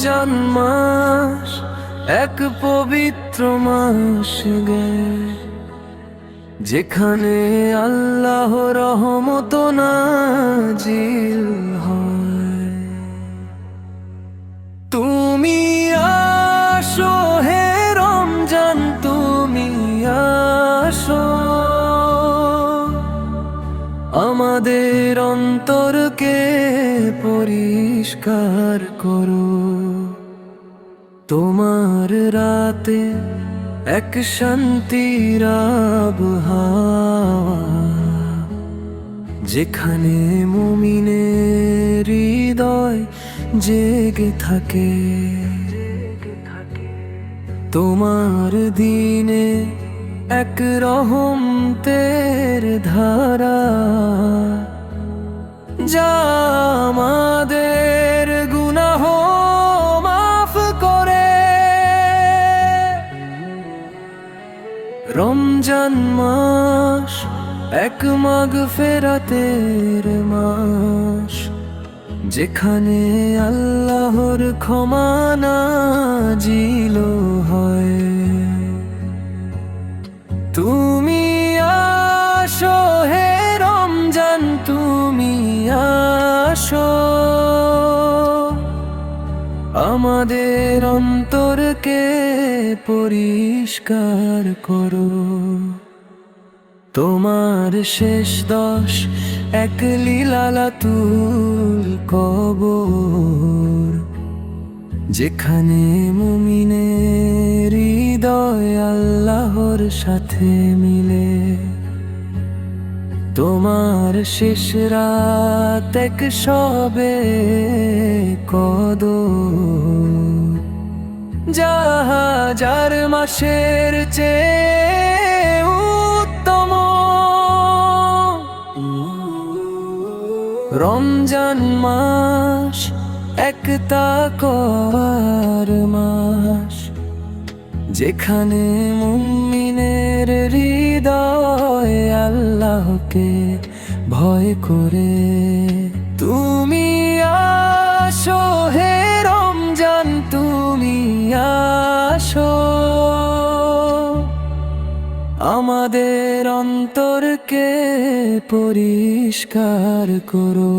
রমজান মাস এক পবিত্র মাস গে, যেখানে আল্লাহ রহমত নাজিল হয়। তুমি আসো হে রমজান, তুমি আসো, আমাদের অন্তরকে পরিষ্কার করো। তোমার রাতে এক শান্তির আবহাওয়া, যেখানে মুমিনের হৃদয় জেগে থাকে। তোমার দিনে এক রহমতের ধারা, যা আমাদের গুনাহ মাফ করে। রমজান মাস এক মাগফিরাতের মাস, যেখানে আল্লাহর ক্ষমা নাজিল হয়। তুমি আসো হে রমজান, তুমি আসো, আমাদের অন্তরকে পরিষ্কার করো। তোমার শেষ দশ এক লীলাতুল কবর, যেখানে মুমিনের হৃদয় আল্লাহর সাথে মিলে। তোমার শেষ রাত এক শবে কদর, যা হাজার মাসের চেয়ে উত্তম। রমজান মাস এক তাকওয়ার মাস, যেখানে মুমিনের হৃদয় আল্লাহকে ভয় করে। তুমি আসো হে রমজান, তুমি আসো, আমাদের অন্তরকে পরিষ্কার করো।